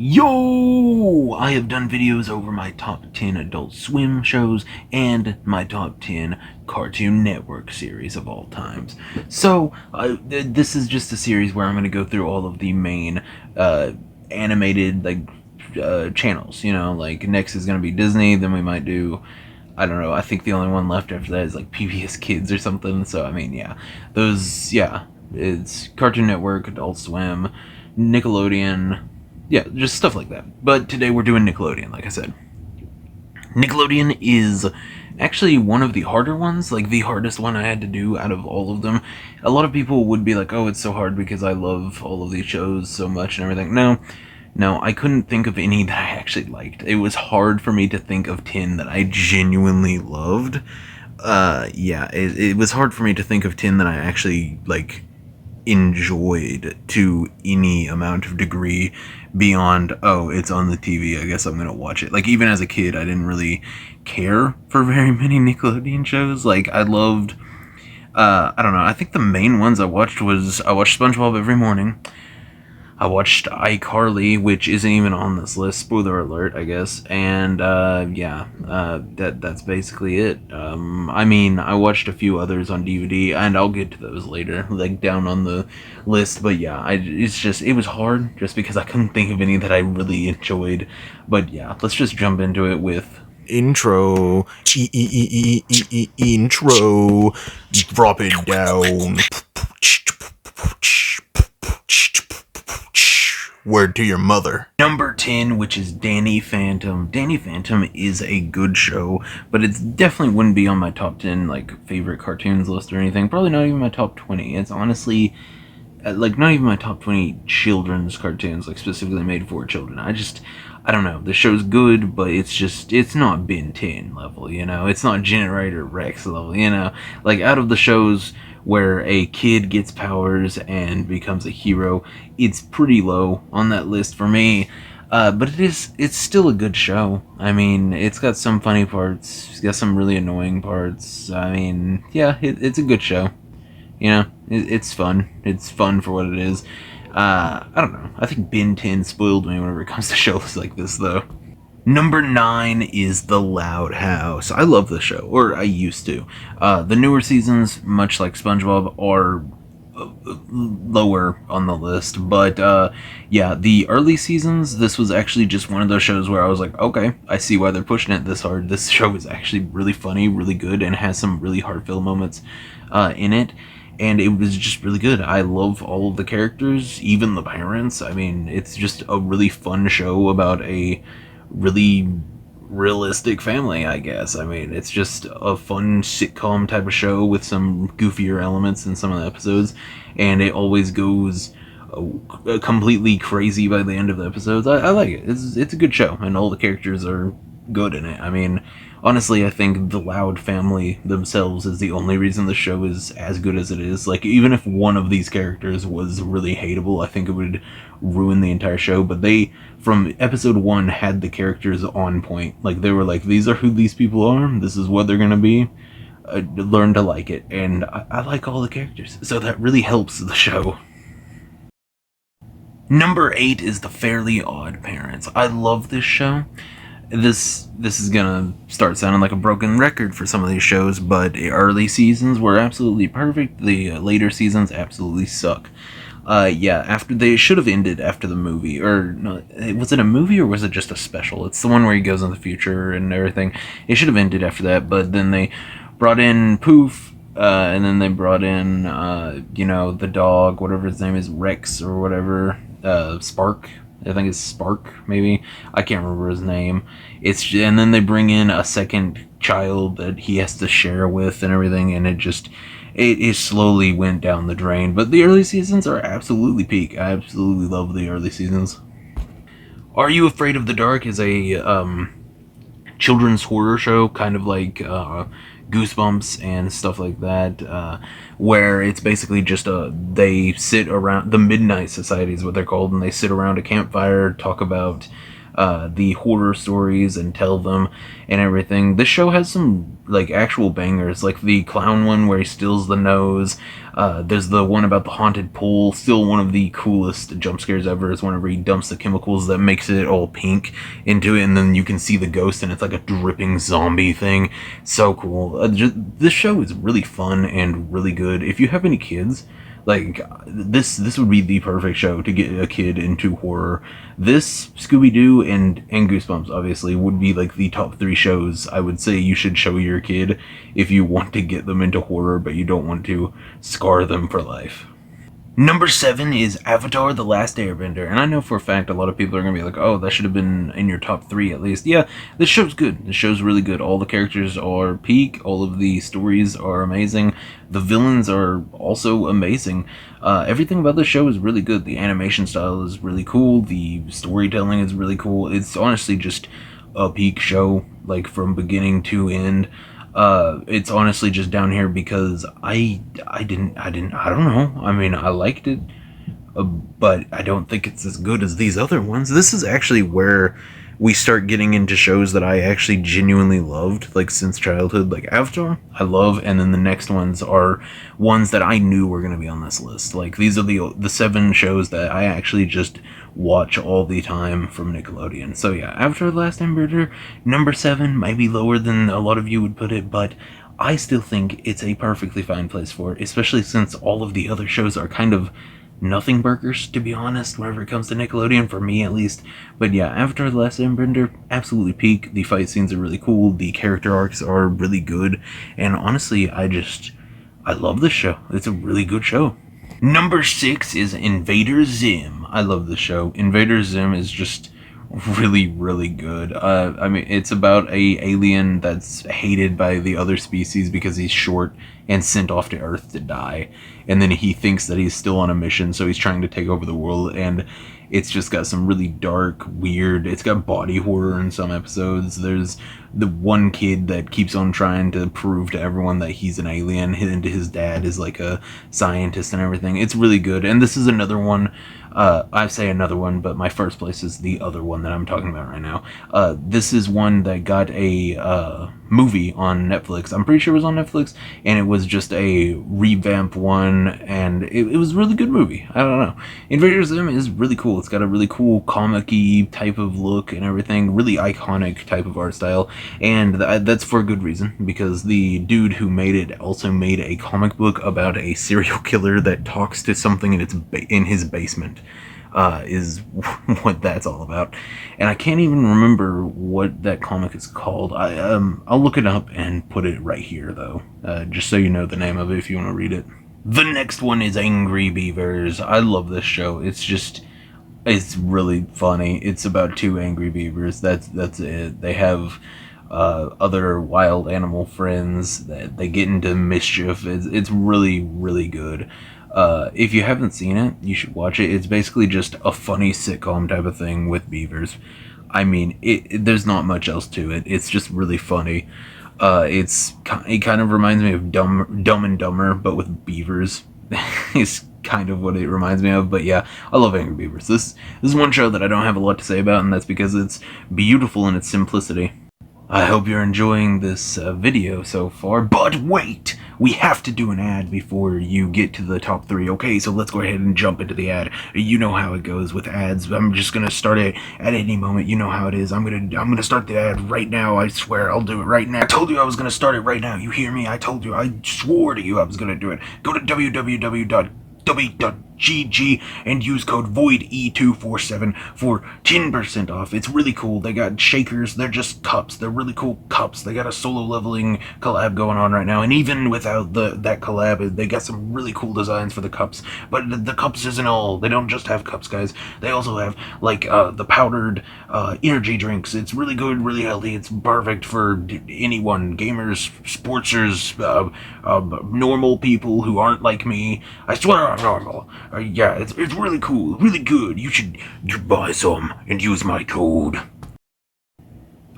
Yo! I have done videos over my top 10 Adult Swim shows and my top 10 Cartoon Network series of all times. So, this is just a series where I'm going to go through all of the main animated channels. You know, like next is going to be Disney, then we might do, I don't know, I think the only one left after that is like PBS Kids or something. So, I mean, yeah. It's Cartoon Network, Adult Swim, Nickelodeon, yeah, just stuff like that. But today we're doing Nickelodeon, like I said. Nickelodeon is actually one of the harder ones, like the hardest one I had to do out of all of them. A lot of people would be like, oh, it's so hard because I love all of these shows so much and everything. No, I couldn't think of any that I actually liked. It was hard for me to think of 10 that I genuinely loved. It was hard for me to think of 10 that I actually, enjoyed to any amount of degree beyond, oh, it's on the TV, I guess I'm gonna watch it. Like, even as a kid, I didn't really care for very many Nickelodeon shows. Like, I loved, I don't know, I think the main ones I watched SpongeBob every morning. I watched iCarly, which isn't even on this list. Spoiler alert, I guess. And that's basically it. I mean, I watched a few others on DVD, and I'll get to those later, like down on the list. But yeah, it was hard just because I couldn't think of any that I really enjoyed. But yeah, let's just jump into it with intro. Intro. Drop it down. Word to your mother. Number 10, which is Danny Phantom. Danny Phantom is a good show, but it definitely wouldn't be on my top 10 favorite cartoons list or anything. Probably not even my top 20. It's honestly not even my top 20 children's cartoons, specifically made for children. I don't know. The show's good, but it's not Ben 10 level, you know? It's not Generator Rex level, you know? Like, out of the shows where a kid gets powers and becomes a hero, it's pretty low on that list for me. But it's still a good show. I mean, it's got some funny parts, it's got some really annoying parts. I mean, yeah, it's a good show. You know, it's fun. It's fun for what it is. I don't know. I think Ben 10 spoiled me whenever it comes to shows like this, though. Number 9 is The Loud House. I love the show, or I used to. The newer seasons, much like SpongeBob, are lower on the list. But, the early seasons, this was actually just one of those shows where I was like, okay, I see why they're pushing it this hard. This show is actually really funny, really good, and has some really heartfelt moments in it. And it was just really good. I love all of the characters, even the parents. I mean, it's just a really fun show about a really realistic family, I guess. I mean, it's just a fun sitcom type of show with some goofier elements in some of the episodes, and it always goes completely crazy by the end of the episodes. I like it. It's a good show, and all the characters are good in it. I mean, honestly, I think the Loud family themselves is the only reason the show is as good as it is. Like, even if one of these characters was really hateable, I think it would ruin the entire show. But they, from episode 1, had the characters on point. Like, they were like, these are who these people are, this is what they're gonna be. Learn to like it. And I like all the characters, so that really helps the show. Number 8 is The Fairly Odd Parents. I love this show. This is gonna start sounding like a broken record for some of these shows, but the early seasons were absolutely perfect. The later seasons absolutely suck. After they should have ended after the movie, or no, was it a movie or was it just a special? It's the one where he goes in the future and everything. It should have ended after that, but then they brought in Poof, and then they brought in the dog, whatever his name is, Rex or whatever, Spark. I think it's Spark, maybe. I can't remember his name. And then they bring in a second child that he has to share with and everything, and it slowly went down the drain. But the early seasons are absolutely peak. I absolutely love the early seasons. Are You Afraid of the Dark is a children's horror show, kind of like Goosebumps and stuff like that, where it's basically just they sit around, the Midnight Society is what they're called, and they sit around a campfire, talk about the horror stories and tell them and everything. This show has some like actual bangers, like the clown one where he steals the nose. There's the one about the haunted pool. Still one of the coolest jump scares ever is whenever he dumps the chemicals that makes it all pink into it, and then you can see the ghost, and it's like a dripping zombie thing. So cool. This show is really fun and really good. If you have any kids, like this would be the perfect show to get a kid into horror. This, Scooby-Doo, and Goosebumps obviously would be like the top 3 shows I would say you should show your kid if you want to get them into horror but you don't want to scar them for life. Number 7 is Avatar: The Last Airbender, and I know for a fact a lot of people are going to be like, oh, that should have been in your top 3 at least. Yeah, this show's good. This show's really good. All the characters are peak. All of the stories are amazing. The villains are also amazing. Everything about this show is really good. The animation style is really cool. The storytelling is really cool. It's honestly just a peak show, like from beginning to end. It's honestly just down here because I don't know. I mean, I liked it, but I don't think it's as good as these other ones. This is actually where we start getting into shows that I actually genuinely loved, like since childhood. Like Avatar, I love, and then the next ones are ones that I knew were going to be on this list. Like these are the 7 shows that I actually just watch all the time from Nickelodeon. So yeah, Avatar: The Last Airbender, number 7, might be lower than a lot of you would put it, but I still think it's a perfectly fine place for it, especially since all of the other shows are kind of nothing burgers, to be honest, whenever it comes to Nickelodeon, for me at least. But yeah, Avatar: The Last Airbender, absolutely peak. The fight scenes are really cool, the character arcs are really good, and honestly, I love this show. It's a really good show. Number 6 is Invader Zim. I love this show. Invader Zim is just really, really good. I mean, it's about a alien that's hated by the other species because he's short and sent off to Earth to die. And then he thinks that he's still on a mission, so he's trying to take over the world. And it's just got some really dark, weird, it's got body horror in some episodes. There's the one kid that keeps on trying to prove to everyone that he's an alien, and his dad is like a scientist and everything. It's really good. And this is another one, I say another one, but my first place is the other one that I'm talking about right now. This is one that got a movie on Netflix. I'm pretty sure it was on Netflix, and it was just a revamp one, and it was a really good movie. I don't know. Invader Zim is really cool. It's got a really cool comic-y type of look and everything, really iconic type of art style, and that's for a good reason, because the dude who made it also made a comic book about a serial killer that talks to something in his basement. Is what that's all about, and I can't even remember what that comic is called. I'll look it up and put it right here though, just so you know the name of it if you want to read it. The next one is Angry Beavers. I love this show. It's really funny. It's about 2 angry beavers. That's it. They have other wild animal friends that they get into mischief. It's really, really good. If you haven't seen it, you should watch it. It's basically just a funny sitcom type of thing with beavers. I mean, there's not much else to it. It's just really funny. It kind of reminds me of Dumb and Dumber, but with beavers. It's kind of what it reminds me of. But yeah, I love Angry Beavers. This is one show that I don't have a lot to say about, and that's because it's beautiful in its simplicity. I hope you're enjoying this video so far, but wait! We have to do an ad before you get to the top 3. Okay, so let's go ahead and jump into the ad. You know how it goes with ads. I'm just gonna start it at any moment. You know how it is. I'm gonna start the ad right now. I swear I'll do it right now. I told you I was gonna start it right now. You hear me? I told you. I swore to you I was gonna do it. Go to www.w.gg and use code VOID-E247 for 10% off. It's really cool. They got shakers. They're just cups. They're really cool cups. They got a solo leveling collab going on right now, and even without that collab, they got some really cool designs for the cups. But the cups isn't all. They don't just have cups, guys. They also have like the powdered energy drinks. It's really good, really healthy. It's perfect for anyone, gamers, sportsers, normal people who aren't like me. I swear I'm normal. Yeah, it's really cool, really good. You should buy some and use my code.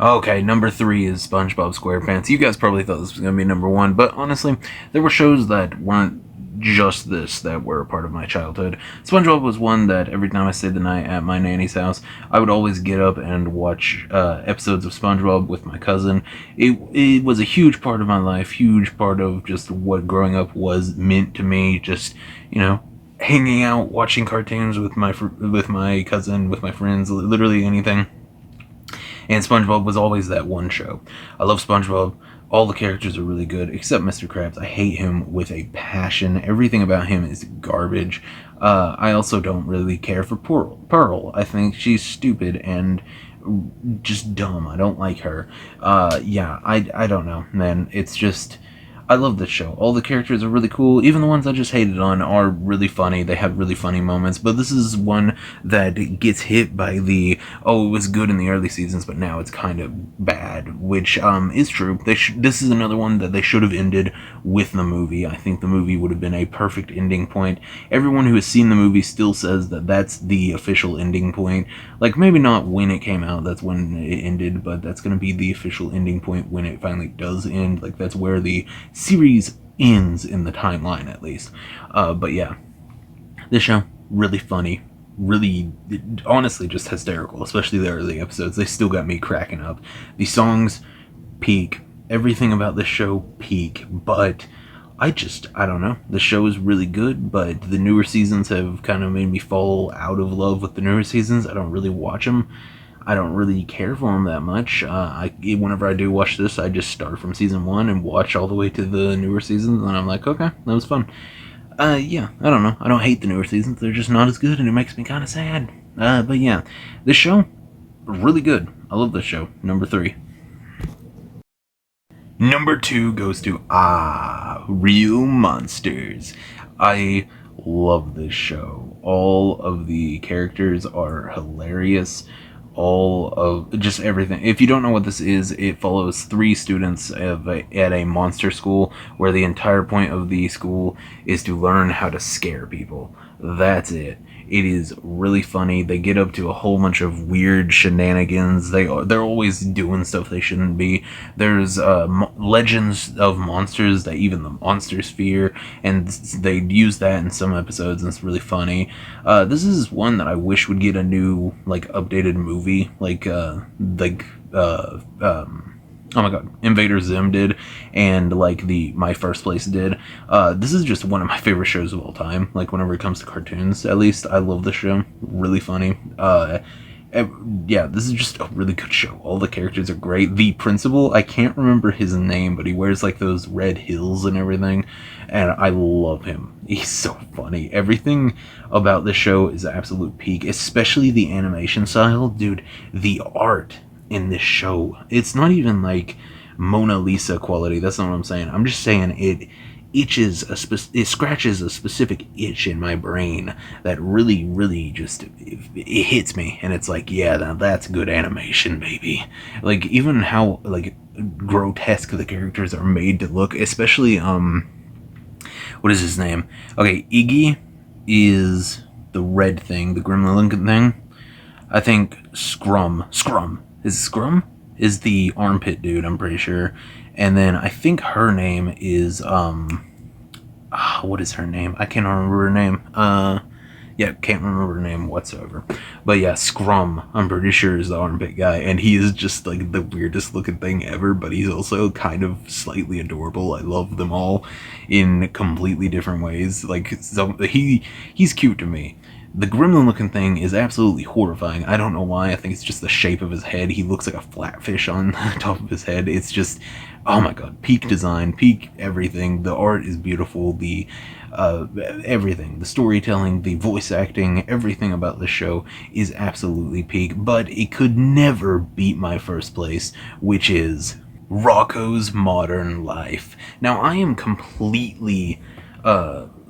Okay, number 3 is SpongeBob SquarePants. You guys probably thought this was going to be number 1, but honestly, there were shows that weren't just this that were a part of my childhood. SpongeBob was one that every time I stayed the night at my nanny's house, I would always get up and watch episodes of SpongeBob with my cousin. It was a huge part of my life, huge part of just what growing up was meant to me. Just, you know, hanging out, watching cartoons with my cousin, with my friends, literally anything. And SpongeBob was always that one show. I love SpongeBob. All the characters are really good, except Mr. Krabs. I hate him with a passion. Everything about him is garbage. I also don't really care for Pearl. I think she's stupid and just dumb. I don't like her. Yeah, I don't know, man. It's just... I love this show. All the characters are really cool. Even the ones I just hated on are really funny. They have really funny moments. But this is one that gets hit by the, oh, it was good in the early seasons, but now it's kind of bad, which is true. This is another one that they should have ended with the movie. I think the movie would have been a perfect ending point. Everyone who has seen the movie still says that that's the official ending point. Like, maybe not when it came out, that's when it ended, but that's going to be the official ending point when it finally does end. Like, that's where the series ends in the timeline, at least. But yeah, this show, really funny, really, honestly, just hysterical, especially the early episodes. They still got me cracking up. The songs, peak. Everything about this show, peak. But I don't know. The show is really good, but the newer seasons have kind of made me fall out of love with the newer seasons. I don't really watch them. I don't really care for them that much. Whenever I do watch this, I just start from season 1 and watch all the way to the newer seasons, and I'm like, okay, that was fun. Yeah, I don't know. I don't hate the newer seasons. They're just not as good, and it makes me kind of sad. But yeah, this show, really good. I love this show. Number 3. Number 2 goes to Real Monsters. I love this show. All of the characters are hilarious. All of just everything. If you don't know what this is, it follows 3 students at a monster school where the entire point of the school is to learn how to scare people. That's it. It is really funny. They get up to a whole bunch of weird shenanigans. They're always doing stuff they shouldn't be. There's legends of monsters that even the monsters fear, and they use that in some episodes, and it's really funny. This is one that I wish would get a new, like, updated movie, oh my god, Invader Zim did, and like My First Place did. This is just one of my favorite shows of all time. Like, whenever it comes to cartoons, at least, I love this show. Really funny. Yeah, this is just a really good show. All the characters are great. The principal, I can't remember his name, but he wears like those red heels and everything, and I love him. He's so funny. Everything about this show is absolute peak, especially the animation style. Dude, the art in this show, it's not even like Mona Lisa quality. That's not what I'm saying. I'm just saying it scratches a specific itch in my brain that really just it hits me, and it's like, yeah, now that's good animation, baby. Like, even how like grotesque the characters are made to look, especially what is his name? Okay, Iggy is the red thing, the gremlin looking thing. I think Scrum is the armpit dude, I'm pretty sure. And then I think her name is what is her name? I can't remember her name. Yeah, can't remember her name whatsoever. But yeah, Scrum, I'm pretty sure, is the armpit guy, and he is just like the weirdest looking thing ever, but he's also kind of slightly adorable. I love them all in completely different ways. Like, so he's cute to me. The gremlin looking thing is absolutely horrifying. I don't know why. I think it's just the shape of his head. He looks like a flatfish on top of his head. It's just, oh my god, peak design, peak everything. The art is beautiful. The everything, the storytelling, the voice acting, everything about the show is absolutely peak. But it could never beat My First Place, which is Rocko's Modern Life. Now, I am completely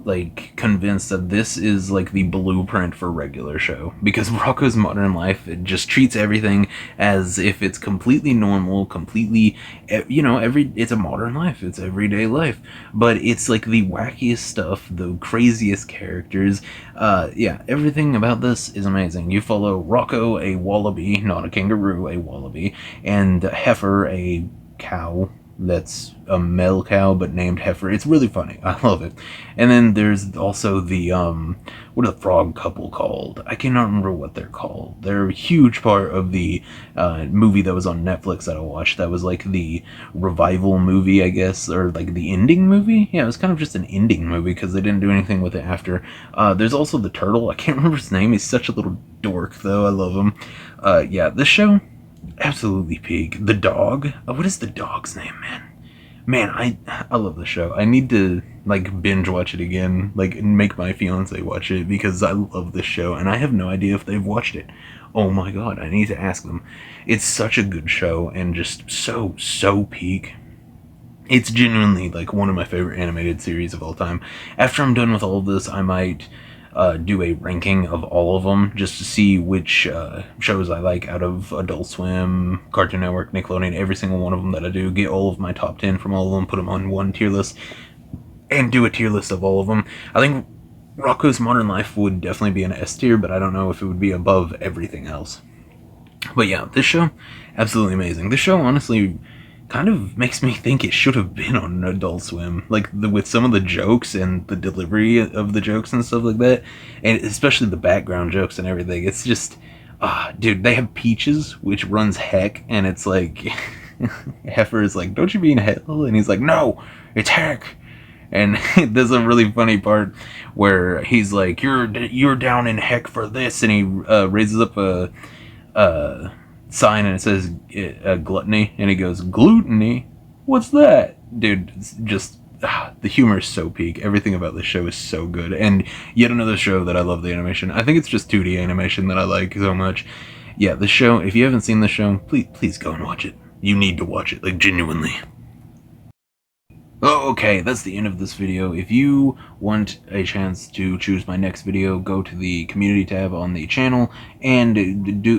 like convinced that this is like the blueprint for regular show, because Rocko's Modern Life, it just treats everything as if it's completely normal, completely, you know, it's a modern life, it's everyday life, but it's like the wackiest stuff, the craziest characters. Yeah, everything about this is amazing. You follow Rocko, a wallaby, not a kangaroo, a wallaby, and Heifer, a cow, that's a male cow but named Heifer. It's really funny. I love it. And then there's also the what are the frog couple called? I cannot remember what they're called. They're a huge part of the movie that was on Netflix that I watched. That was like the revival movie, I guess, or like the ending movie. Yeah, it was kind of just an ending movie because they didn't do anything with it after. There's also the turtle. I can't remember his name. He's such a little dork, though. I love him. Yeah, this show, absolutely peak. The dog. What is the dog's name, man? Man, I love the show. I need to like binge watch it again, like make my fiance watch it because I love this show and I have no idea if they've watched it. Oh my god, I need to ask them. It's such a good show and just so peak. It's genuinely like one of my favorite animated series of all time. After I'm done with all of this, I might do a ranking of all of them just to see which shows I like out of Adult Swim, Cartoon Network, Nickelodeon, every single one of them that I do. Get all of my top 10 from all of them, put them on one tier list, and do a tier list of all of them. I think Rocko's Modern Life would definitely be an S tier, but I don't know if it would be above everything else. But yeah, this show, absolutely amazing. This show, honestly, kind of makes me think it should have been on Adult Swim, like with some of the jokes and the delivery of the jokes and stuff like that, and especially the background jokes and everything. It's just, dude, they have Peaches, which runs heck, and it's like, Heifer is like, "Don't you mean hell?" And he's like, "No, it's heck." And there's a really funny part where he's like, "You're down in heck for this," and he raises up a sign and it says gluttony, and he goes, "Gluttony? What's that?" Dude, it's just the humor is so peak. Everything about this show is so good, and yet another show that I love the animation. I think it's just 2D animation that I like so much. Yeah, this show, if you haven't seen this show, please go and watch it. You need to watch it, like genuinely. Oh, okay, that's the end of this video. If you want a chance to choose my next video, go to the community tab on the channel, and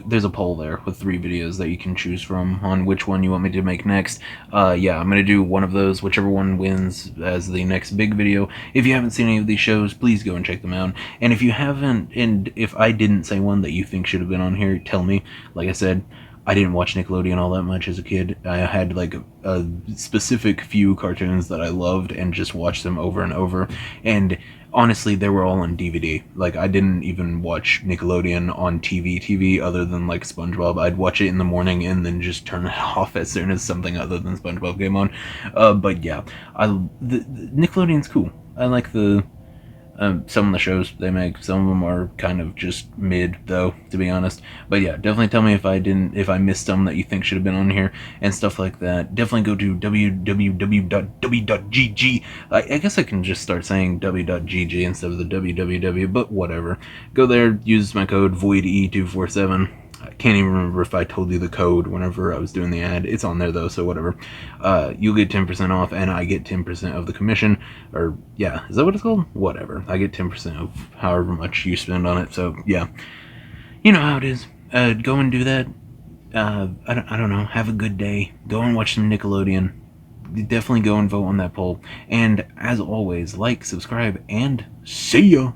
there's a poll there with 3 videos that you can choose from on which one you want me to make next. Yeah, I'm gonna do one of those, whichever one wins as the next big video. If you haven't seen any of these shows, please go and check them out. And if you haven't, and if I didn't say one that you think should have been on here, tell me. Like I said, I didn't watch Nickelodeon all that much as a kid. I had like a specific few cartoons that I loved and just watched them over and over. And honestly, they were all on DVD. Like, I didn't even watch Nickelodeon on TV other than like SpongeBob. I'd watch it in the morning and then just turn it off as soon as something other than SpongeBob came on. But yeah, the Nickelodeon's cool. I like some of the shows they make. Some of them are kind of just mid, though, to be honest. But yeah, definitely tell me if I missed some that you think should have been on here and stuff like that. Definitely go to www.w.gg. I guess I can just start saying w.gg instead of the www, but whatever. Go there, use my code VOIDE247. I can't even remember if I told you the code whenever I was doing the ad. It's on there though, so whatever. You'll get 10% off, and I get 10% of the commission. Or, yeah, is that what it's called? Whatever. I get 10% of however much you spend on it, so, yeah. You know how it is. Go and do that. I don't know. Have a good day. Go and watch some Nickelodeon. Definitely go and vote on that poll. And, as always, like, subscribe, and see ya!